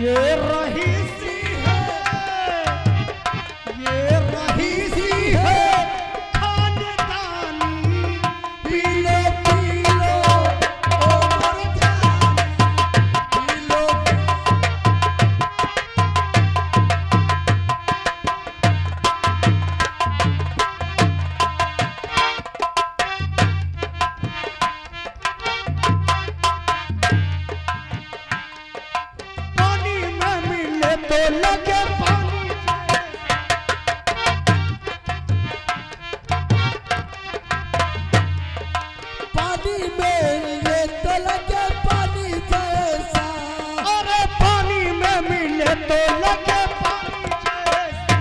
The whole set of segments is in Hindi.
ये रही सी है, ये रही सी है खानदानी, पी लो ओ मर्दानी, पी लो। पानी में मिले तो लगे पानी, पानी में ये तो लगे पानी जैसा, अरे पानी में मिले तो लगे पानी जैसी,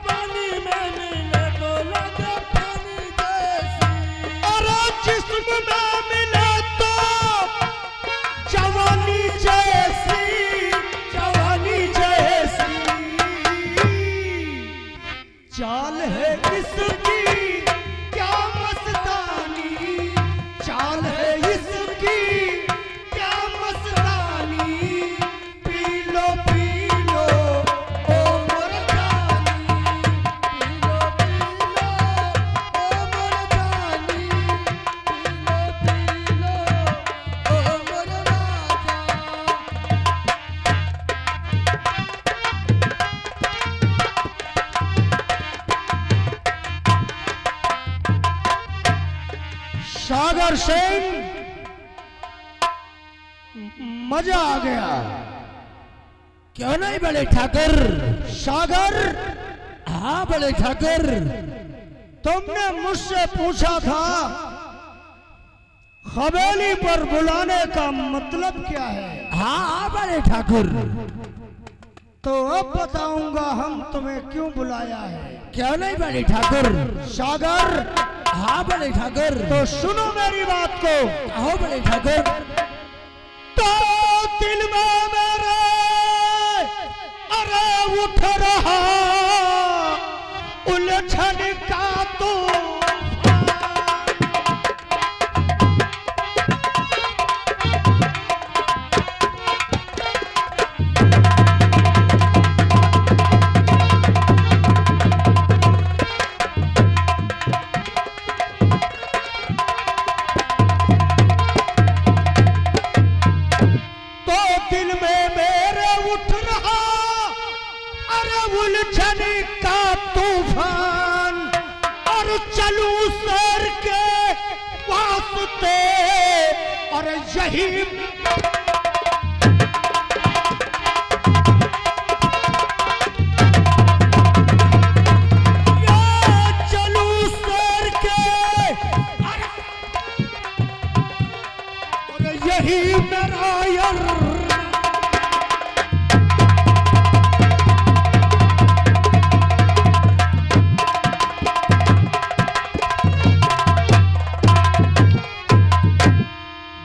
पानी में मिले तो लगे पानी जैसी, अरे जिस्म में मिले तो जवानी जैसी, जवानी जैसी। चाल है इसकी क्या मस्तानी, चाल है इसकी क्या मस्तानी, पी लो ओ मर्दानी, पी लो ओ मर्दानी, पी लो ओ मर्दानी। सागर सिंह, मजा आ गया। क्यों नहीं बड़े ठाकर? सागर, हाँ बड़े ठाकर। तुमने मुझसे पूछा था हवेली पर बुलाने का मतलब क्या है, हाँ बड़े ठाकुर। तो अब बताऊंगा हम तुम्हें क्यों बुलाया है। क्यों नहीं बड़े ठाकुर? सागर, हाँ बड़े ठाकुर। तो सुनो मेरी बात को। आओ बड़े ठाकुर। तो दिल में मेरे अरे उठ रहा उलझन का तो दिल में मेरे उठ रहा अरे उलझन का तूफान, और चलूं सर के वास्ते और यही चलूं सर के और यही मेरा यार।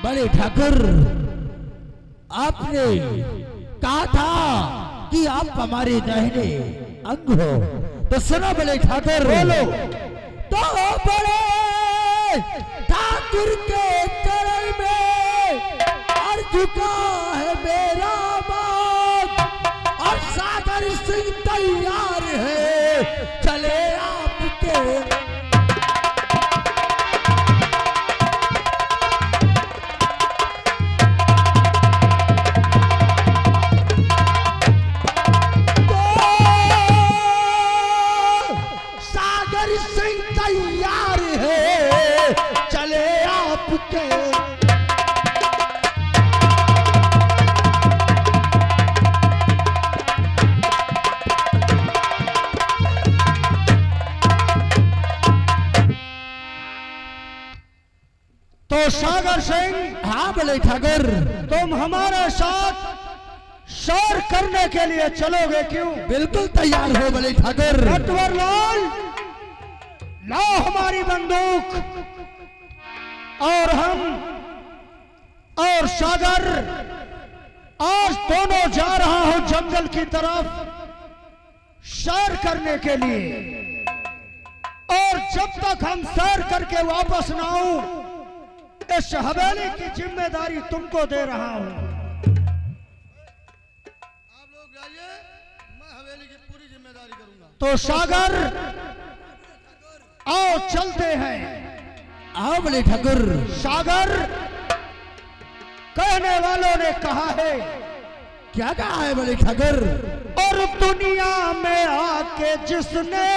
बड़े ठाकुर, आपने कहा था कि आप हमारे दाहिने अंग हो, तो सुनो बड़े ठाकुर। बोलो। तो बड़े ठाकुर के चरण में और झुका है मेरा बात, और सागर सिंह तैयार है चले आपके। तैयार है चले आपके। तो सागर सिंह, हाँ बड़े ठाकुर। तुम हमारे साथ सैर करने के लिए चलोगे क्यों? बिल्कुल तैयार हो बड़े ठाकुर। नटवरलाल, लाओ हमारी बंदूक, और हम और सागर आज दोनों जा रहा हूं जंगल की तरफ सैर करने के लिए, और जब तक हम सैर करके वापस ना आऊं इस हवेली की जिम्मेदारी तुमको दे रहा हूं। तो सागर आओ चलते हैं। आओ बड़े ठाकुर। सागर कहने वालों ने कहा है। क्या कहा है बड़े ठाकुर? और दुनिया में आके जिसने,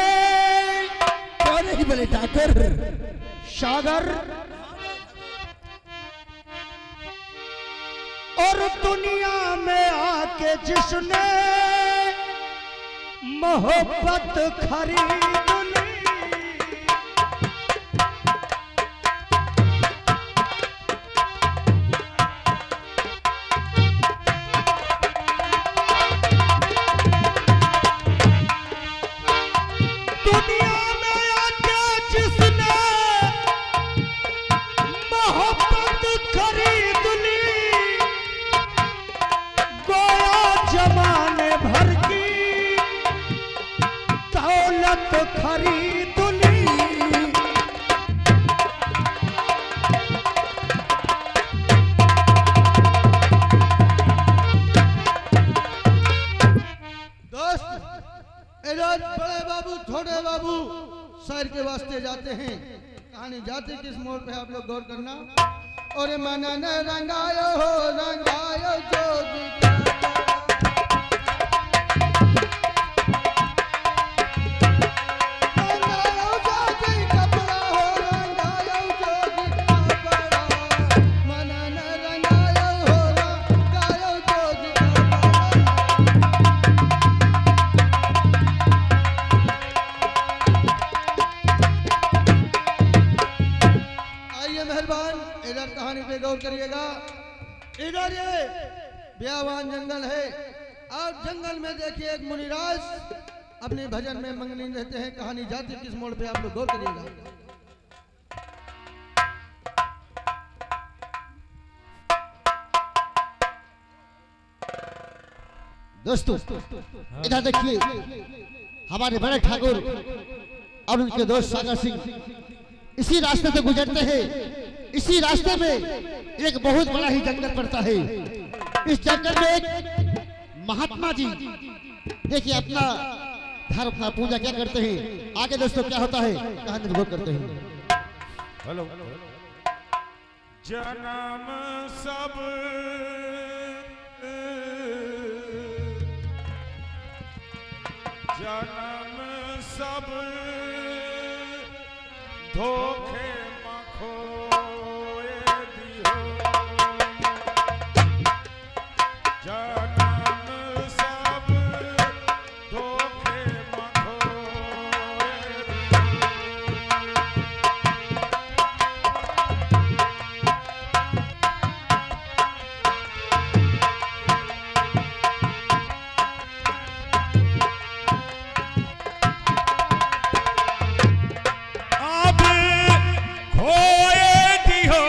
क्यों नहीं बड़े ठाकुर? सागर और दुनिया में आके जिसने मोहब्बत खरीद ली, दुनिया में आके जिसने मोहब्बत खरीद ली, गोया जमाने भर की दौलत खरीद ली। दोस्त, इधर बड़े बाबू छोटे बाबू शहर के वास्ते जाते हैं। कहानी जाती किस मोड़ पे आप लोग गौर करना। और मनन रंगायो हो रंगायो जोगी का रंगायो जोगी कपड़ा हो रंगायो जोगी कपड़ा, मनन रंगायो हो रंगायो जोगी कपड़ा। आइए मेहरबान, इधर कहानी पे गौर करिएगा। इधर ये ब्यावान जंगल है। आप जंगल में देखिए एक मुनिराज अपने भजन में मंगनीन रहते हैं। कहानी जाती किस मोड़ पे आप लोग गौर करिएगा। दोस्तों इधर देखिए, हमारे बड़े ठाकुर और उनके दोस्त सागर सिंह इसी रास्ते से गुजरते हैं। इसी रास्ते में एक बहुत बड़ा ही जंगल पड़ता है। इस जंगल में एक महात्मा जी देखिए अपना धर्म अपना पूजा क्या करते हैं। आगे दोस्तों क्या होता है कहानी गौर करते हैं। हेलो जन्म सब जन्म सब धोखे मखोए दियो, जन्म सब धोखे मखोए अब खोए दियो,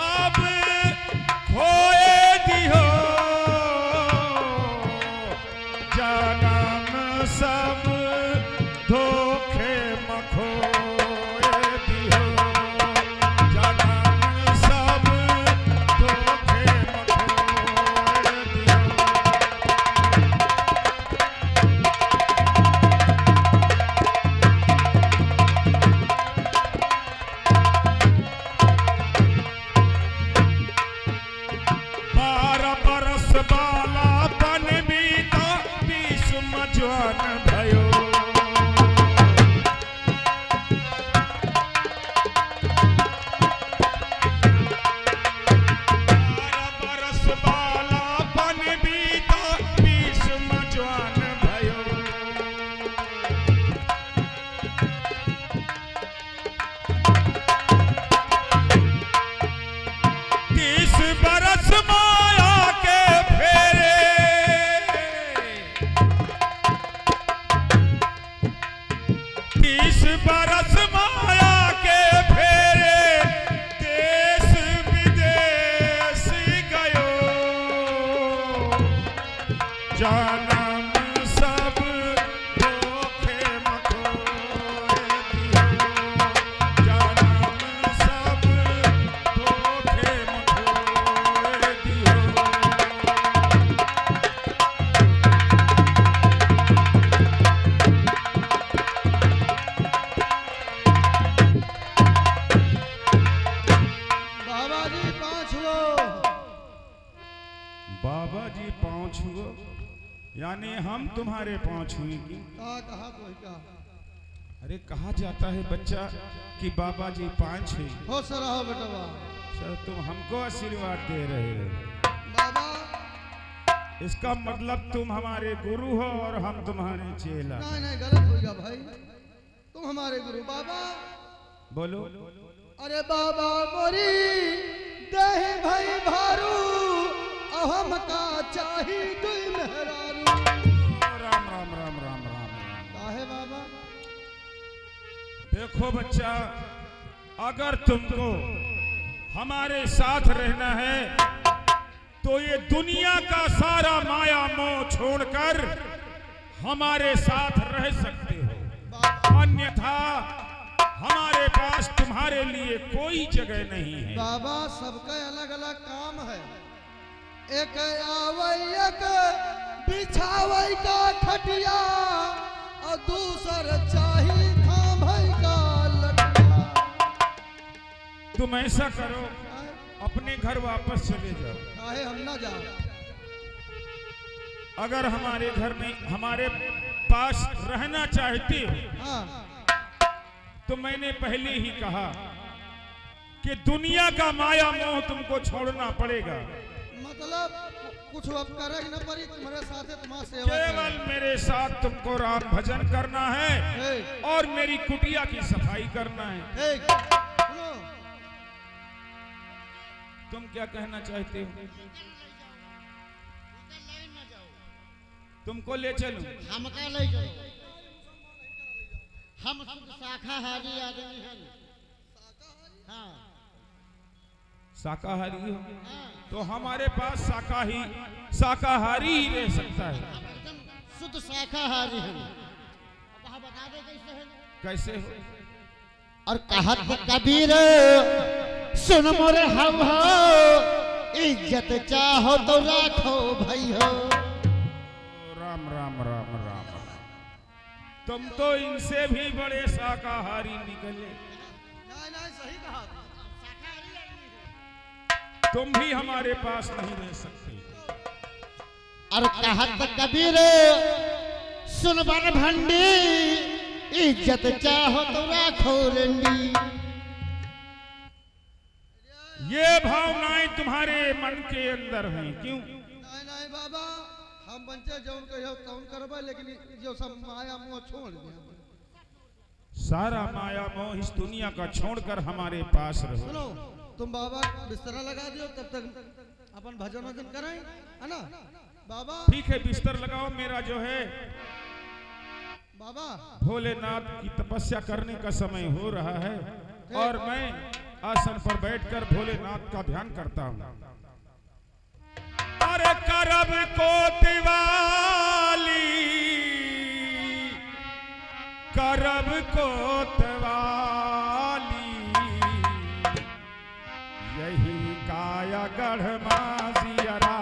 अब खोए दियो, जन्म सब धोखे मखोए दियो, जन्म सब धोखे मखोए दियो। बारह बरस बाला बन बीता, 20 में जवान भयो, बारह बरस बाला बन बीता, 20 में जवान भयो। 30 बरस माया के फेरे, बाबा जी पाँव छुओ, यानी हम तुम्हारे पाँव छुएंगे। कहा कोई कहा। अरे कहा जाता है बच्चा कि बाबा जी पाँव छुए। हो सर हो बेटा सर तुम हमको आशीर्वाद दे रहे हो बाबा। इसका मतलब तुम हमारे गुरु हो और हम तुम्हारे चेला। नहीं नहीं गलत हो गया भाई, तुम हमारे गुरु बाबा। बोलो। अरे बाबा मोरी दे भाई भारू अहम का चाही दुई मेहरारू। राम राम राम राम राम। काहे बाबा? देखो बच्चा, अगर तुमको हमारे साथ रहना है तो ये दुनिया का सारा माया मोह छोड़कर हमारे साथ रह सकते हो, अन्यथा हमारे पास तुम्हारे लिए कोई जगह नहीं है। बाबा सबका अलग अलग काम है, एक आवई एक बिछावई का खटिया और दूसर चाही थामई का लटिया। तुम ऐसा करो, अपने घर वापस चले जाओ। काहे हम ना जाओ? अगर हमारे घर में हमारे पास रहना चाहते हो हाँ तो मैंने पहले ही कहा कि दुनिया का माया मोह तुमको छोड़ना पड़ेगा। मतलब कुछ अब करे न पड़ी, तुम्हारे साथ है, तुम्हारा सेवा केवल मेरे साथ तुमको राम भजन करना है और मेरी कुटिया की सफाई करना है। सुनो तुम क्या कहना चाहते हो? तुमको ले चलूं? हमका ले चलो, हम शुद्ध शाकाहारी आदमी हैं। हाँ शाकाहारी हो हाँ, तो हमारे पास शाकाहारी ही रह सकता है। हम एकदम शुद्ध शाकाहारी हैं। अब वहाँ बता दे कैसे है। कैसे हो? और कहत कबीर सुन मोरे हम हो, इज्जत चाहो तो राखो भाई हो। राम राम राम राम। तुम तो इनसे भी बड़े शाकाहारी निकले। नहीं नहीं सही कहा। तुम भी हमारे पास नहीं रह सकते। और कहत कबीर सुन बर भंडी, इज्जत चाहो तो राखो रंडी। ये भावनाएं तुम्हारे मन के अंदर हैं, क्यों? नहीं नहीं बाबा, हम बंचे जौन कहियो तौन करबे, लेकिन जो सब माया मोह छोड़ दिया। सारा माया मोह इस दुनिया का छोड़कर हमारे पास रहो। सुनो, तुम बाबा बिस्तरा लगा दियो, तब तक अपन भजन वजन करें, है ना बाबा? ठीक है, बिस्तर लगाओ। मेरा जो है बाबा भोलेनाथ की तपस्या करने का समय हो रहा है और मैं आसन पर बैठकर भोलेनाथ का ध्यान करता हूँ। अरे करब को दिवाली, करब को दिवाली, यही काया गढ़ माजियरा।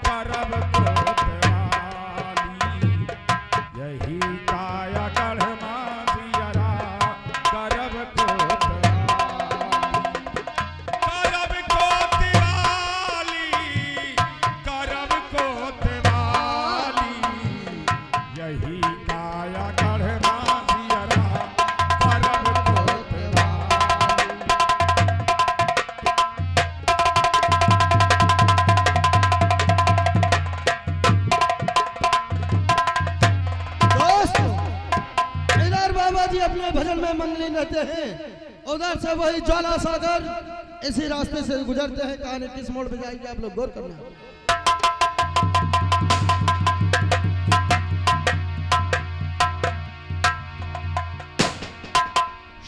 करब को दिवाली, यही काया गढ़ माजियरा। करब को दिवाली, करब को दिवाली, यही काया गढ़ माजियरा। करब को दिवाली। दोस्त, इधर बाबा जी अपने भजन में मगन रहते हैं, उधर से वही ज्वाला सागर इसी रास्ते से गुजरते हैं। कहानी किस मोड़ पे जाएगी आप लोग गौर करना।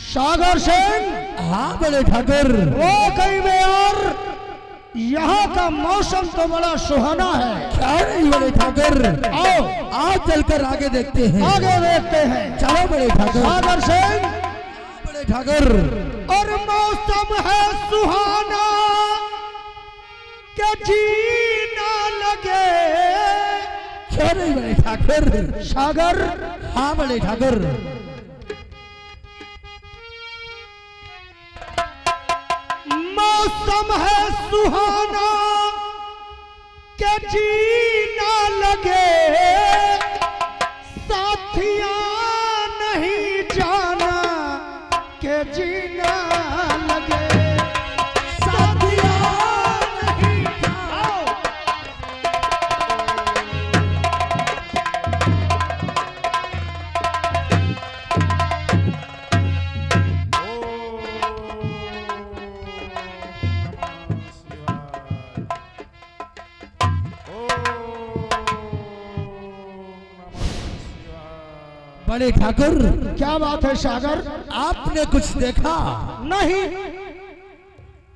सागर सिंह, हाँ बड़े ठाकुर। वो कहीं में और यहाँ का मौसम तो बड़ा सुहाना है। क्या नहीं बड़े ठाकुर, आओ आज चलकर आगे देखते हैं। आगे देखते हैं। चलो बड़े ठाकुर। सागर सिंह, बड़े ठाकुर, और मौसम है सुहाना के जीना लगे। क्या नहीं बड़े ठाकुर। सागर, हाँ बड़े ठाकुर। मौसम है सुहाना के जीना लगे साथिया नहीं जाना के जीना लगे साथिया नहीं जाना। बड़े ठाकुर, क्या बात है सागर? आपने कुछ देखा? नहीं।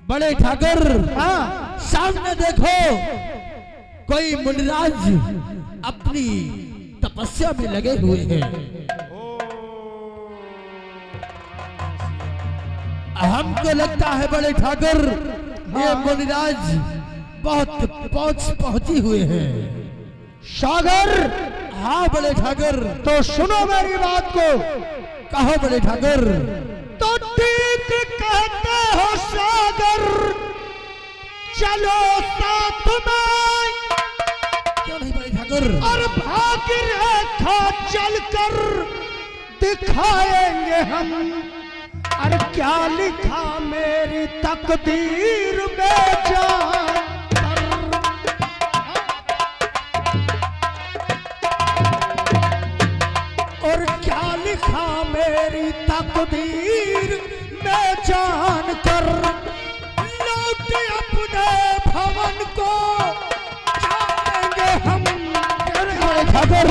बड़े ठाकुर, हाँ, सामने देखो, कोई मुनिराज अपनी तपस्या में लगे हुए हैं। हमको लगता है बड़े ठाकुर, ये मुनिराज बहुत पहुंची हुए हैं। सागर, हाँ बड़े ठाकुर, तो सुनो मेरी बात को। कहो बड़े ठाकुर। तो ठीक कहते हो सागर, चलो साथ में। क्यों नहीं बड़े ठाकुर? और भाग्य रेखा चलकर दिखाएंगे हम। और क्या लिखा मेरी तकदीर में जान। और क्या लिखा मेरी तकदीर में जान कर लौट अपने भवन को जाएंगे हम। बड़े ठाकुर,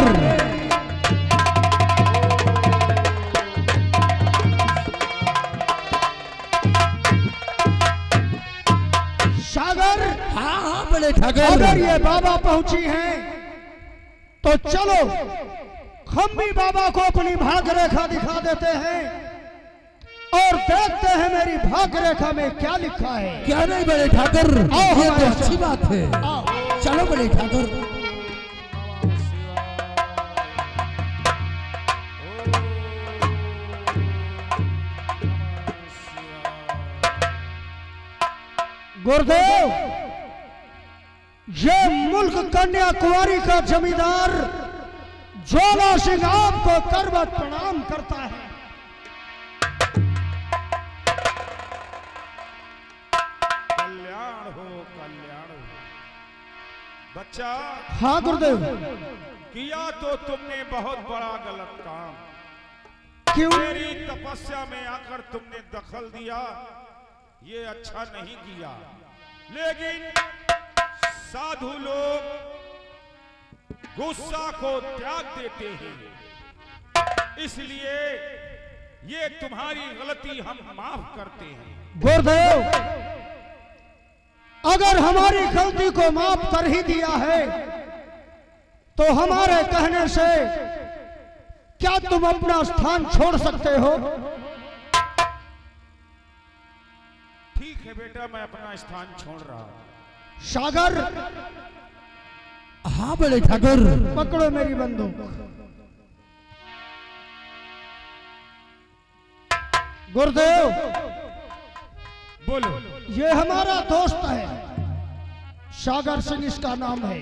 सागर, हाँ हाँ बड़े ठाकुर, अगर ये बाबा पहुंची हैं तो चलो हम भी बाबा को अपनी भाग्य रेखा दिखा देते हैं और देखते हैं मेरी भाग्य रेखा में क्या लिखा है। क्या नहीं बड़े ठाकुर? आओ ये तो हमारे अच्छी साथ। बात है। आओ। चलो बड़े ठाकुर। गुरुदेव, ये मुल्क कन्याकुमारी का जमींदार ज्वाला सिंह आपको करवट प्रणाम करता है। कल्याण हो बच्चा। हाँ गुरुदेव। किया तो तुमने बहुत बड़ा गलत काम। क्यों? मेरी तपस्या में आकर तुमने दखल दिया, ये अच्छा नहीं किया। लेकिन साधु लोग गुस्सा को त्याग देते हैं, इसलिए ये तुम्हारी गलती हम माफ करते हैं। गुरुदेव, अगर हमारी गलती को माफ कर ही दिया है तो हमारे कहने से क्या तुम अपना स्थान छोड़ सकते हो? ठीक है बेटा, मैं अपना स्थान छोड़ रहा हूं। सागर, हाँ बड़े ठाकुर। पकड़ो मेरी बंदूक। गुरुदेव, बोलो। ये हमारा दोस्त है, सागर सिंह इसका नाम है,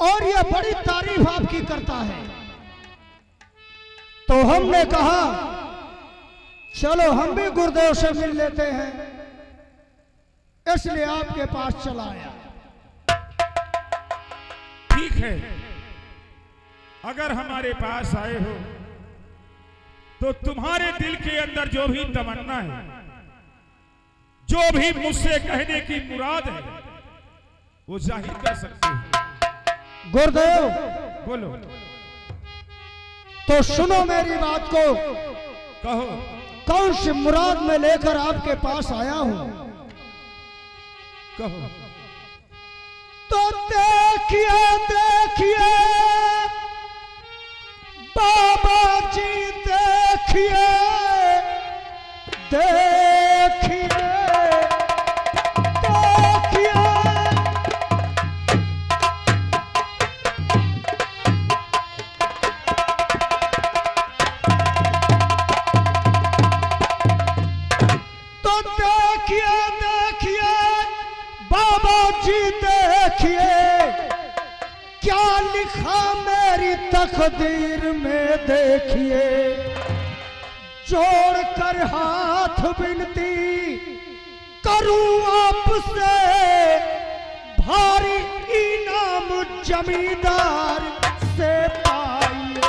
और ये बड़ी तारीफ आपकी करता है। तो हमने कहा चलो हम भी गुरुदेव से मिल लेते हैं, इसलिए आपके पास चला आया। ठीक है, अगर हमारे पास आए हो तो तुम्हारे दिल के अंदर जो भी तमन्ना है, जो भी मुझसे कहने की मुराद है, वो जाहिर कर सकते हो। गुरुदेव, बोलो। तो सुनो मेरी बात को। कहो। कौन सी मुराद में लेकर आपके पास आया हूं? कहो। तो देखिए देखिए बाबा जी, देखिए देखिए देखिए, तो देखिए देखिए बाबा जी, देखिए लिखा मेरी तकदीर में देखिए, जोड़ कर हाथ विनती करूं आपसे, भारी इनाम जमींदार से पाइए।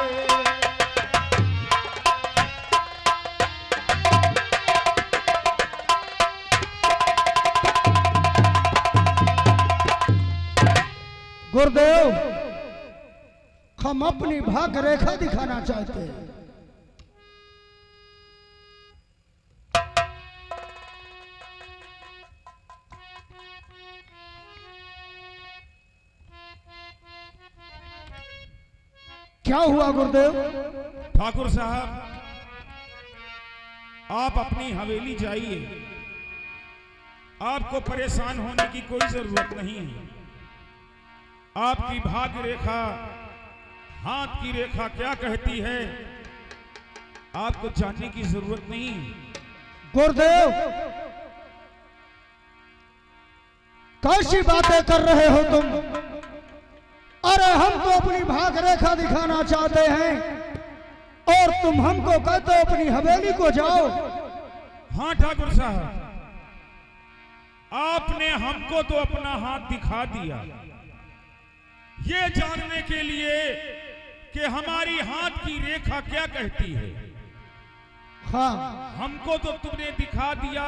गुरुदेव, हम अपनी भाग्य रेखा दिखाना चाहते हैं। क्या हुआ गुरुदेव? ठाकुर साहब, आप अपनी हवेली जाइए, आपको परेशान होने की कोई जरूरत नहीं है। आपकी भाग्य रेखा, हाथ की रेखा क्या कहती है, आपको जानने की जरूरत नहीं है। गुरुदेव, कैसी बातें कर रहे हो तुम? अरे हम तो अपनी भाग्य रेखा दिखाना चाहते हैं और तुम हमको कहते हो अपनी हवेली को जाओ। हाँ ठाकुर साहब, आपने हमको तो अपना हाथ दिखा दिया, ये जानने के लिए कि हमारी हाथ की रेखा क्या कहती है। हाँ, हमको तो तुमने दिखा दिया,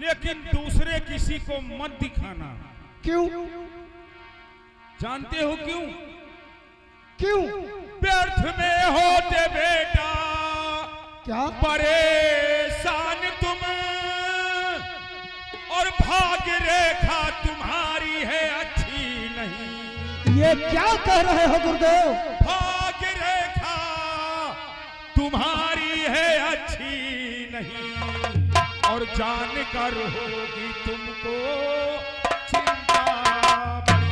लेकिन दूसरे किसी को मत दिखाना। क्यों? जानते हो क्यों? क्यों? व्यर्थ में होते बेटा क्या? परेशान तुम, और भाग्य रेखा तुम्हारी है अच्छी नहीं। ये क्या कह रहे हो गुरुदेव? भाग्य रेखा तुम्हारी है अच्छी नहीं, और जानकर होगी तुमको चिंता बड़ी।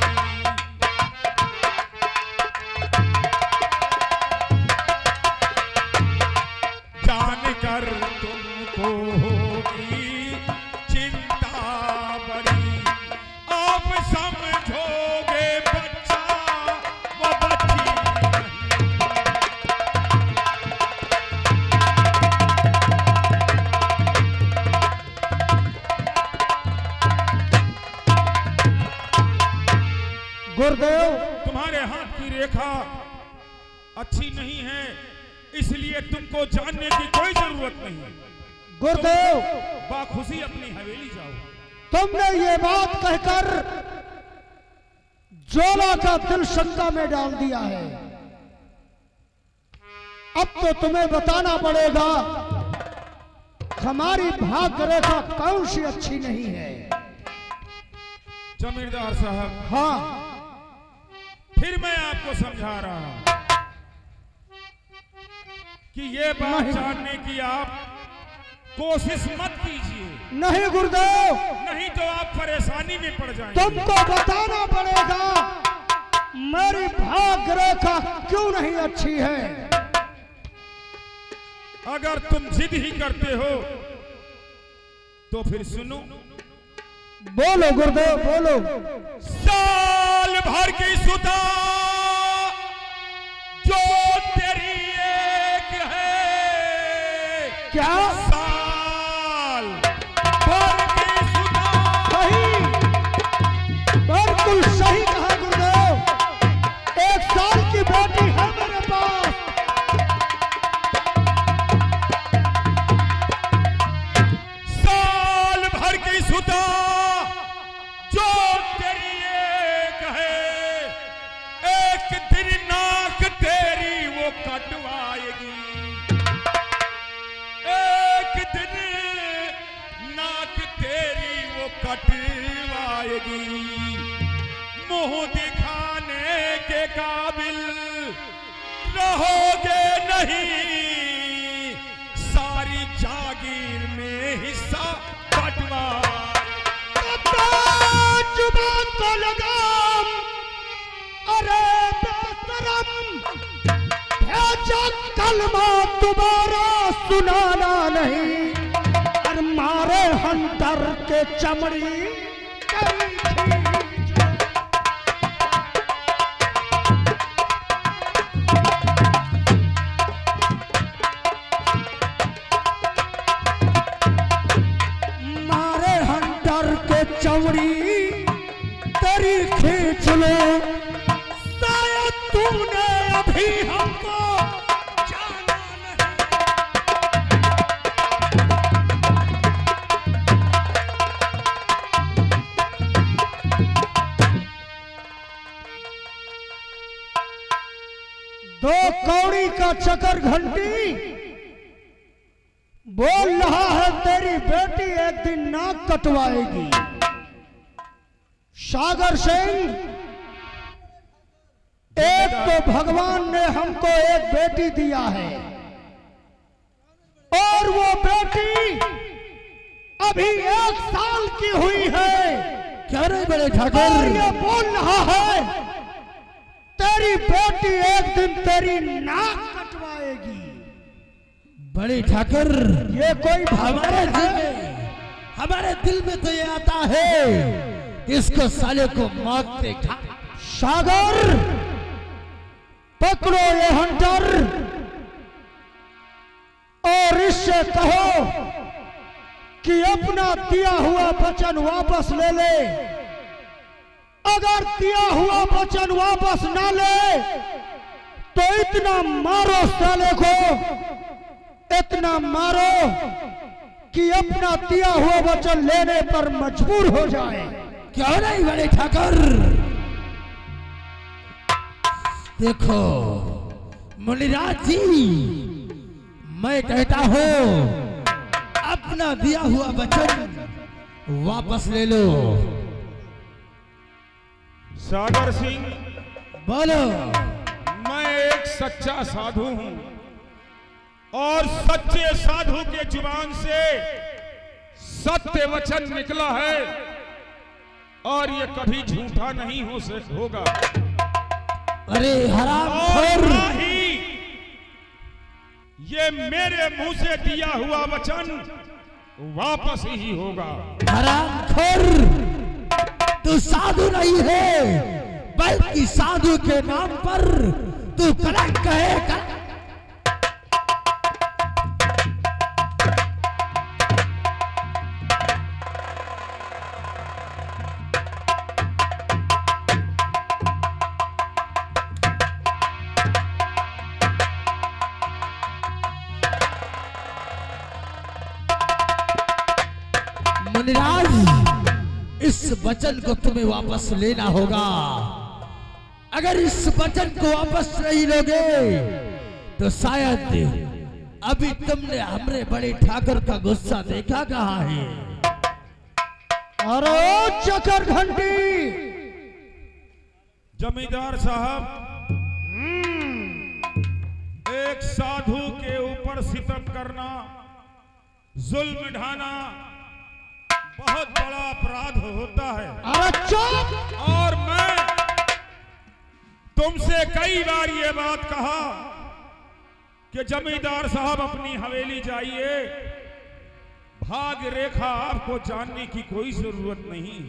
जानकर तुमको होगी चिंता बड़ी, आप समझोगे बच्चा वो बच्ची नहीं। गुरुदेव, तुम्हारे हाथ की रेखा अच्छी नहीं है, इसलिए तुमको जानने की कोई जरूरत नहीं है। गुरुदेव, बाखुशी अपनी हवेली जाओ। तुमने ये बात कहकर ज्वाला का दिल शंका में डाल दिया है। अब तो तुम्हें बताना पड़ेगा हमारी भाग्य रेखा कौन सी अच्छी नहीं है। जमींदार साहब, हाँ, फिर मैं आपको समझा रहा हूं कि ये बात नहीं। जानने की आप कोशिश मत कीजिए, नहीं गुरुदेव, नहीं तो आप परेशानी में पड़ जाएंगे। तुमको बताना पड़ेगा मेरी भाग्य रेखा क्यों नहीं अच्छी है। अगर तुम जिद ही करते हो तो फिर सुनो। बोलो गुरुदेव, बोलो। साल भर की सुता जो तेरी एक है, क्या? साल भर की सुता। सही, बिल्कुल सही कहा गुरुदेव। 1 साल की बेटी है मेरे पास। साल भर की सुता जो तेरी एक है, एक दिन नाक तेरी वो कटवाएगी, एक दिन नाक तेरी वो कटवाएगी। मुंह दिखाने के काबिल रहोगे नहीं, सारी जागीर में हिस्सा बंटवा। जुबान को लगाम, अरे बेशरम, भेजा कलमा दोबारा सुनाना नहीं। और मारे हंटर के चमड़ी करी खींच। चौड़ी तेरी खींच लो, शायद तूने अभी हमको जाना नहीं। दो कौड़ी का चक्कर घंटी बोल रहा है तेरी बेटी एक दिन नाक कटवाएगी। सागर सिंह, एक तो भगवान ने हमको एक बेटी दिया है और वो बेटी अभी 1 साल की हुई है। क्या रे बड़े और ठाकुर, ये बोल रहा है तेरी बेटी एक दिन तेरी नाक कटवाएगी। बड़े ठाकुर, ये कोई हमारे दिल में तो ये आता है कि इसको साले को मौत देखा। सागर, पकड़ो ये हंटर और इससे कहो कि अपना दिया हुआ वचन वापस ले ले। अगर दिया हुआ वचन वापस ना ले तो इतना मारो साले को, इतना मारो कि अपना दिया हुआ वचन लेने पर मजबूर हो जाए। क्यों नहीं बड़े ठाकुर? देखो मुनिराज जी, मैं कहता हूं अपना दिया हुआ वचन वापस ले लो। सागर सिंह, बोलो। मैं एक सच्चा साधु हूं और सच्चे साधु के जुबान से सत्य वचन निकला है और ये कभी झूठा नहीं होगा। अरे और हरामखोर, ना ही ये मेरे मुंह से दिया हुआ वचन वापस ही होगा। हरामखोर, तू साधु नहीं है बल्कि साधु के नाम पर तू कलंक है। मुनिराज, इस वचन को तुम्हें वापस लेना होगा। अगर इस वचन को वापस नहीं लोगे तो शायद अभी तुमने हमरे बड़े ठाकुर का गुस्सा देखा कहाँ है। अरे चक्कर घंटी, जमींदार साहब, एक साधु के ऊपर सितम करना, जुल्म ढाना बहुत बड़ा अपराध होता है। अरे चुप! और मैं तुमसे कई बार ये बात कहा कि जमींदार साहब अपनी हवेली जाइए, भाग रेखा आपको जानने की कोई जरूरत नहीं।